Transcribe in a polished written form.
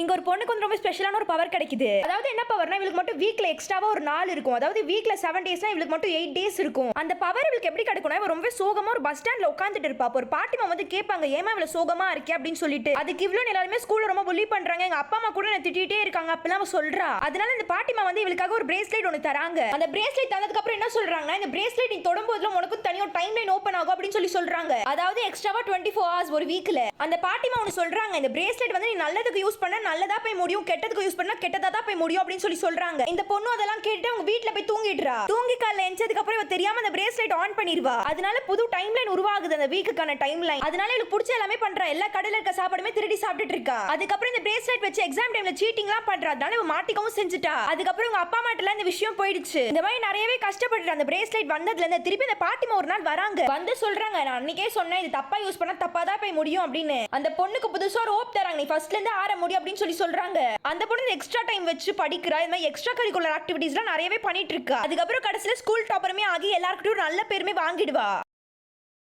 இங்க ஒரு பொண்ணுக்கு வந்து ரொம்ப ஸ்பெஷலான ஒரு பவர் கிடைக்குது. அதாவது என்ன பவர்னா, இவளுக்கு மட்டும் வீக்ல எக்ஸ்ட்ராவா ஒரு நாள் இருக்கும். அதாவது வீக்ல 7 டேஸ்னா இவளுக்கு மட்டும் 8 டேஸ் இருக்கும். அந்த பவர் இவளுக்கு எப்படி கிடைக்கும்னா, இவ ரொம்ப சோகமா ஒரு பஸ் ஸ்டாண்ட்ல உட்கார்ந்துட்டு இருப்பா. அப்ப ஒரு பாட்டிமா வந்து கேட்பாங்க, ஏமா இவ்வளவு சோகமா இருக்கே அப்படின்னு சொல்லிட்டு. அதுக்கு இவ்வளவு எல்லாருமே ஸ்கூல்ல ரொம்ப புல்லி பண்றாங்க, எங்க அப்பா அம்மா கூட என்ன திட்டிட்டே இருக்காங்க அப்பலாம் அவ சொல்றா. அதனால இந்த பாட்டிமா வந்து இவளுக்காக ஒரு பிரேஸ்லெட் ஒன்னு தராங்க. அந்த பிரேஸ்லெட் தந்ததுக்கு அப்புறம் என்ன சொல்றாங்கன்னா, இந்த பிரேஸ்லெட் நீ தொடும்போது உனக்கு தனியா டைம் லைன் ஓபன் ஆகும் அப்படின்னு சொல்றாங்க. அதாவது எக்ஸ்ட்ராவா 24 ஹவர்ஸ் ஒரு வீக்ல. அந்த பாட்டிமா ஒன்னு சொல்றாங்க, இந்த பிரேஸ்லெட் வந்து நீ நல்லதுக்கு யூஸ் பண்ணா நல்லதா போய் முடியும், கெட்டதுக்கு யூஸ் பண்ணா கெட்டதா தான் போய் முடியும் அப்படின்னு சொல்றாங்க. இந்த பொண்ணு அதெல்லாம் கேட்டு அவங்க வீட்ல போய் தூங்கிடுறா. தூங்கி காலைல எஞ்சதுக்கு அப்புறம் இவ தெரியாம அந்த பிரேஸ்லெட் ஆன் பண்ணிடுவா. அதனால புது டைம் லைன் உருவாகுது, அந்த வீக்குக்கான டைம் லைன். அதனால இவளுக்கு பிடிச்ச எல்லாமே பண்றா. எல்லா கடையில இருக்க சாப்பாடுமே திருடி சாப்பிட்டுட்டு இருக்கா. அதுக்கப்புறம் இந்த பிரேஸ்லெட் வச்சு எக்ஸாம் டைம்ல சீட்டிங்லாம் பண்றா. அதனால இவ மாட்டிக்கவும் செஞ்சுட்டா. அதுக்கப்புறம் உங்க அப்பா அம்மாட்டல இந்த விஷயம் போயிடுச்சு. இந்த மாதிரி நிறையவே கஷ்டப்பட்டு அந்த பிரேஸ்லெட் வந்ததுல இருந்து திருப்பி இந்த பாட்டிமா ஒரு நாள் வராங்க. வந்து சொல்றாங்க, நான் அன்னைக்கே சொன்னேன் இது தப்பா யூஸ் பண்ணா தப்பா தான் போய் முடியும் அப்படின்னு. அந்த பொண்ணுக்கு புதுசா ஒரு ஹோப் தராங்க, நீ ஃபர்ஸ்ட்ல இருந்து ஆற முடியும் அப்படின்னு சொல்றாங்க. அந்த பொண்ணு எக்ஸ்ட்ரா டைம் வச்சு படிக்கிறா. இந்த மாதிரி எக்ஸ்ட்ரா கரிக்குலர் ஆக்டிவிட்டீஸ்லாம் நிறையவே பண்ணிட்டு இருக்கா. அதுக்கப்புறம் கடைசியில ஸ்கூல் டாப்பருமே ஆகி எல்லாருக்கிட்டையும் நல்ல பேருமே வாங்கிடுவா.